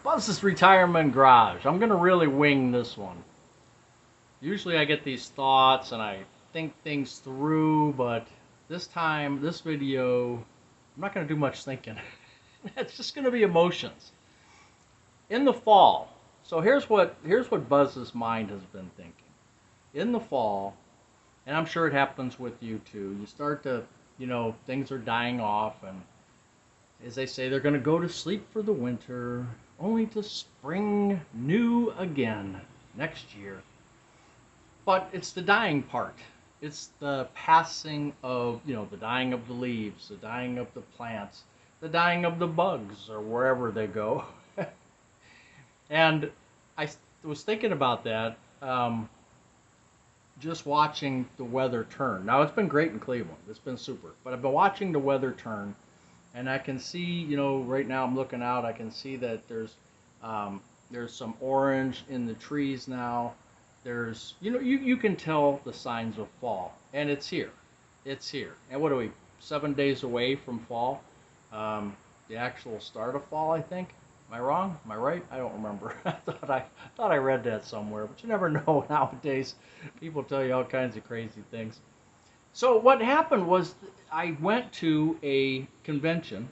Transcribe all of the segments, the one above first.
Buzz's Retirement Garage. I'm going to really wing this one. Usually I get these thoughts and I think things through, but this time, this video, I'm not going to do much thinking. It's just going to be emotions. In the fall, so here's what Buzz's mind has been thinking. In the fall, and I'm sure it happens with you too, you start to, things are dying off, and as they say, they're going to go to sleep for the winter, only to spring new again next year. But it's the dying part. It's the passing of, the dying of the leaves, the dying of the plants, the dying of the bugs, or wherever they go. And I was thinking about that, just watching the weather turn. Now, it's been great in Cleveland. It's been super. But I've been watching the weather turn, and I can see, right now I'm looking out, I can see that there's some orange in the trees now. There's, you can tell the signs of fall, and it's here. It's here. And what are we, 7 days away from fall? The actual start of fall, I think. Am I wrong? Am I right? I don't remember. I thought I read that somewhere, but you never know nowadays. People tell you all kinds of crazy things. So what happened was I went to a convention,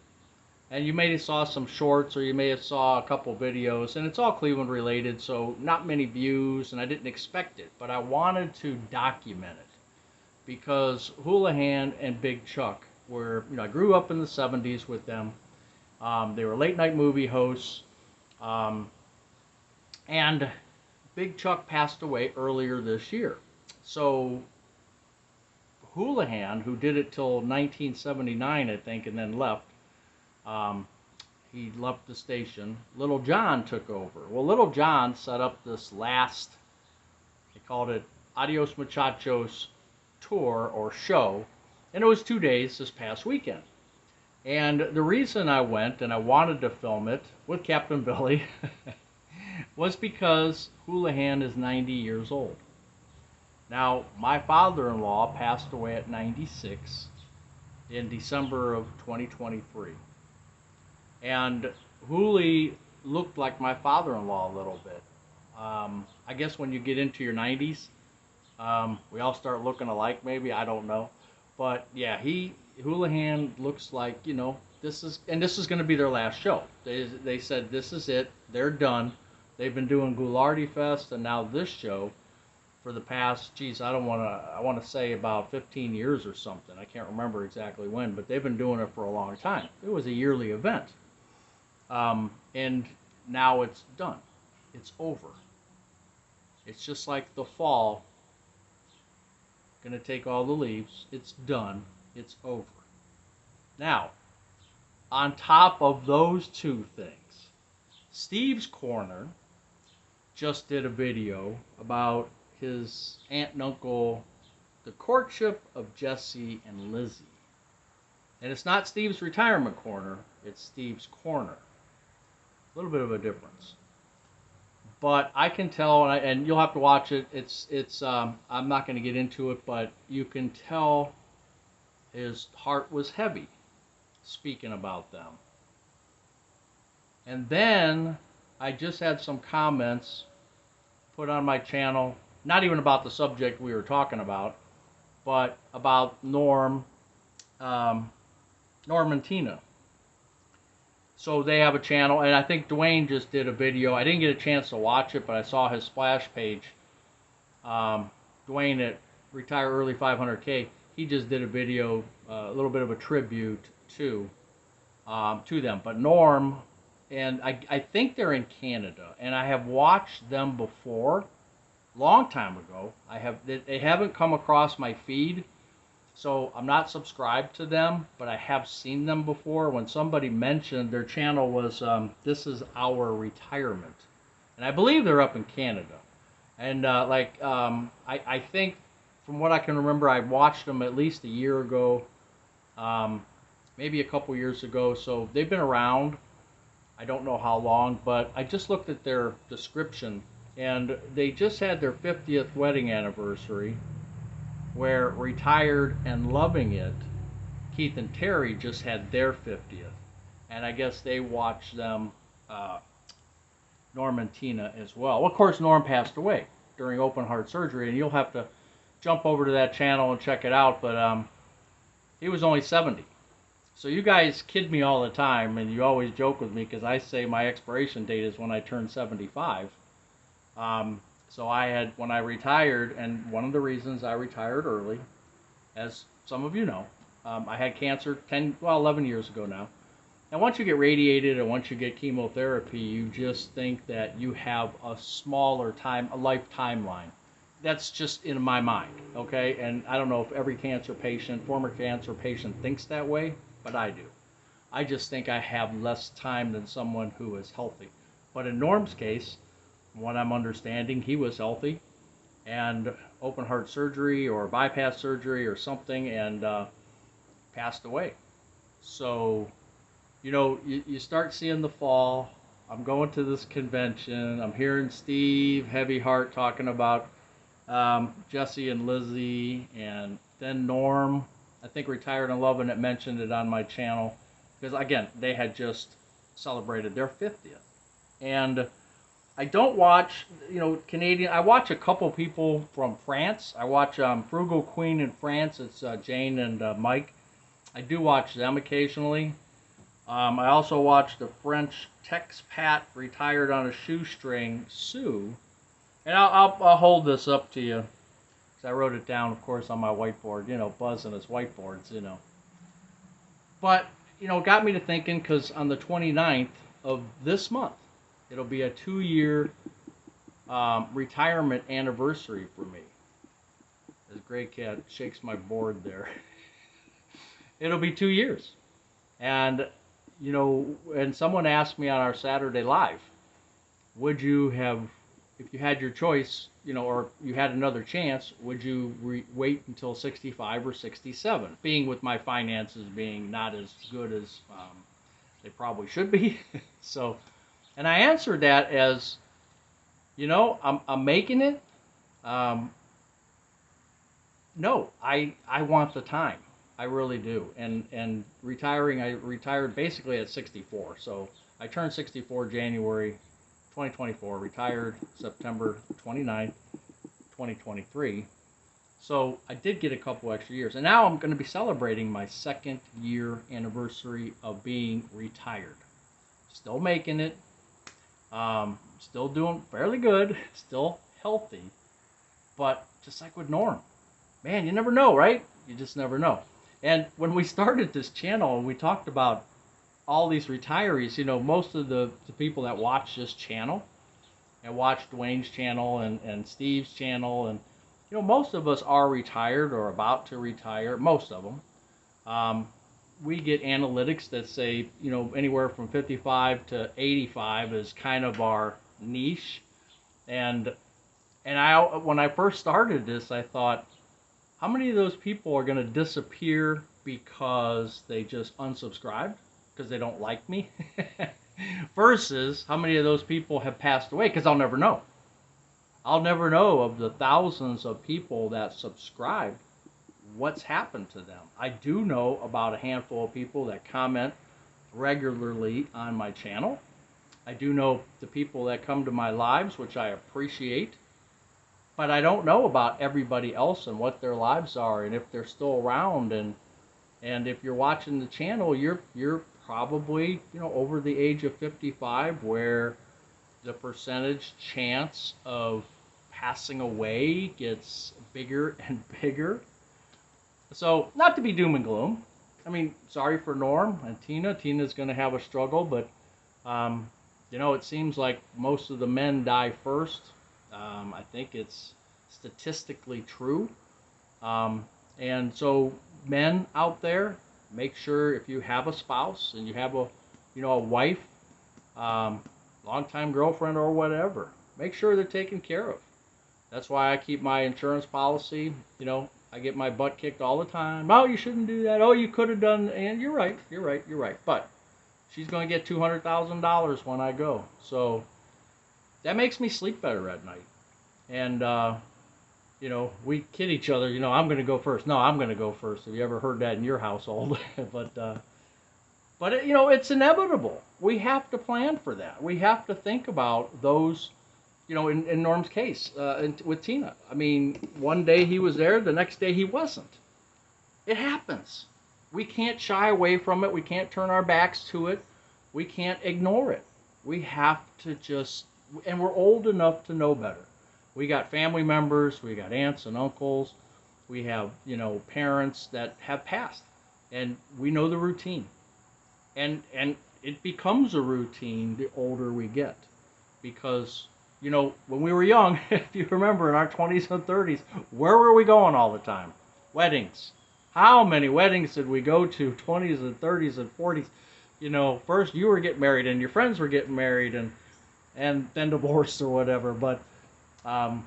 and you may have saw some shorts or you may have saw a couple videos, and it's all Cleveland related, so not many views, and I didn't expect it, but I wanted to document it because Houlihan and Big Chuck were, I grew up in the 70s with them. They were late night movie hosts, and Big Chuck passed away earlier this year. So Houlihan, who did it till 1979, I think, and then left, he left the station. Little John took over. Well, Little John set up this last, they called it Adios Muchachos tour or show, and it was 2 days this past weekend. And the reason I went and I wanted to film it with Captain Billy was because Houlihan is 90 years old. Now, my father-in-law passed away at 96 in December of 2023. And Hooli looked like my father-in-law a little bit. I guess when you get into your 90s, we all start looking alike maybe, I don't know. But yeah, Houlihan looks like, this is going to be their last show. They said this is it, they're done. They've been doing Goulardi Fest and now this show for the past, I want to say about 15 years or something. I can't remember exactly when, but they've been doing it for a long time. It was a yearly event. And now it's done. It's over. It's just like the fall. Going to take all the leaves. It's done. It's over. Now, on top of those two things, Steve's Corner just did a video about his aunt and uncle, the courtship of Jesse and Lizzie. And it's not Steve's Retirement Corner, it's Steve's Corner. A little bit of a difference. But I can tell, and you'll have to watch it, I'm not going to get into it, but you can tell his heart was heavy speaking about them. And then I just had some comments put on my channel, not even about the subject we were talking about, but about Norm and Tina. So they have a channel, and I think Dwayne just did a video. I didn't get a chance to watch it, but I saw his splash page. Dwayne at Retire Early 500K, he just did a video, a little bit of a tribute to them. But Norm, and I think they're in Canada, and I have watched them before, long time ago. They haven't come across my feed, so I'm not subscribed to them, but I have seen them before. When somebody mentioned their channel was This Is Our Retirement, and I believe they're up in Canada. And I think from what I can remember, I watched them at least a year ago, maybe a couple years ago, so they've been around. I don't know how long, but I just looked at their description, and they just had their 50th wedding anniversary, where Retired and Loving It, Keith and Terry just had their 50th, and I guess they watched them Norm and Tina as well. Well, of course, Norm passed away during open heart surgery, and you'll have to jump over to that channel and check it out. But he was only 70. So you guys kid me all the time, and you always joke with me because I say my expiration date is when I turn 75. So I had, when I retired, and one of the reasons I retired early, as some of you know, I had cancer 11 years ago now. And once you get radiated and once you get chemotherapy, you just think that you have a smaller a life timeline. That's just in my mind, okay? And I don't know if every former cancer patient thinks that way, but I do. I just think I have less time than someone who is healthy. But in Norm's case, what I'm understanding, he was healthy and open heart surgery or bypass surgery or something, and passed away. So, you start seeing the fall. I'm going to this convention. I'm hearing Steve Heavy Heart talking about Jesse and Lizzie, and then Norm, I think Retired in Love, and it mentioned it on my channel because, again, they had just celebrated their 50th. And I don't watch, Canadian. I watch a couple people from France. I watch Frugal Queen in France. It's Jane and Mike. I do watch them occasionally. I also watch the French Texpat Retired on a Shoestring, Sue. And I'll hold this up to you because I wrote it down, of course, on my whiteboard. Buzz and his whiteboards, But, it got me to thinking because on the 29th of this month, it'll be a 2-year retirement anniversary for me. As Gray Cat shakes my board there. It'll be 2 years. And, and someone asked me on our Saturday Live, would you have, if you had your choice, or you had another chance, would you wait until 65 or 67? Being with my finances being not as good as they probably should be. So, and I answered that as, I'm making it. No, I want the time. I really do. And retiring, I retired basically at 64. So I turned 64 January 2024, retired September 29th, 2023. So I did get a couple extra years. And now I'm going to be celebrating my 2nd year anniversary of being retired. Still making it. Still doing fairly good. Still healthy. But just like with Norm, man, you never know, right? You just never know. And when we started this channel and we talked about all these retirees, most of the people that watch this channel and watch Dwayne's channel and Steve's channel, and most of us are retired or about to retire, most of them. We get analytics that say, anywhere from 55 to 85 is kind of our niche. And when I first started this, I thought, how many of those people are going to disappear because they just unsubscribed because they don't like me? Versus how many of those people have passed away, because I'll never know. I'll never know of the thousands of people that subscribe what's happened to them. I do know about a handful of people that comment regularly on my channel. I do know the people that come to my lives, which I appreciate. But I don't know about everybody else and what their lives are and if they're still around. And if you're watching the channel, you're probably, over the age of 55, where the percentage chance of passing away gets bigger and bigger. So, not to be doom and gloom. I mean, sorry for Norm and Tina. Tina's going to have a struggle, but, it seems like most of the men die first. I think it's statistically true. And so, men out there, make sure if you have a spouse and you have a wife, longtime girlfriend or whatever, make sure they're taken care of. That's why I keep my insurance policy. I get my butt kicked all the time. Oh, you shouldn't do that. Oh, you could have done. And you're right. But she's going to get $200,000 when I go. So that makes me sleep better at night. And, we kid each other, I'm going to go first. No, I'm going to go first. Have you ever heard that in your household? But But it's inevitable. We have to plan for that. We have to think about those. In Norm's case, with Tina. I mean, one day he was there, the next day he wasn't. It happens. We can't shy away from it. We can't turn our backs to it. We can't ignore it. We have to and we're old enough to know better. We got family members, we got aunts and uncles, we have, parents that have passed, and we know the routine. And it becomes a routine the older we get, because when we were young, if you remember, in our 20s and 30s, where were we going all the time? Weddings. How many weddings did we go to? 20s and 30s and 40s. First you were getting married and your friends were getting married and then divorced or whatever. But and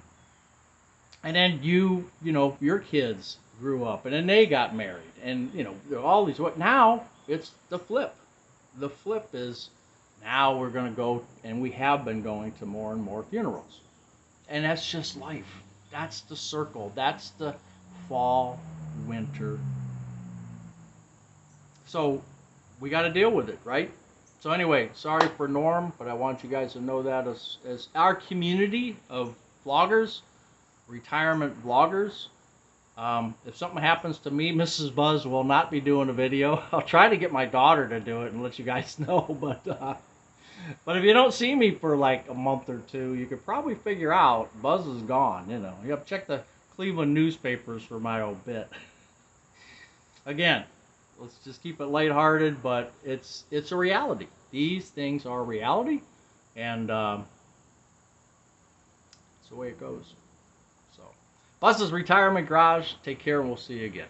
then your kids grew up and then they got married and all these. What now? It's the flip. The flip is now we're going to go, and we have been going to more and more funerals, and that's just life. That's the circle. That's the fall, winter. So we got to deal with it, right? So anyway, sorry for Norm, but I want you guys to know that as our community of vloggers, retirement vloggers, if something happens to me, Mrs. Buzz will not be doing a video. I'll try to get my daughter to do it and let you guys know, but if you don't see me for like a month or two, you could probably figure out Buzz is gone. You have to check the Cleveland newspapers for my obit. Again, let's just keep it lighthearted, but it's a reality. These things are reality, and it's the way it goes. So, Buzz's Retirement Garage. Take care, and we'll see you again.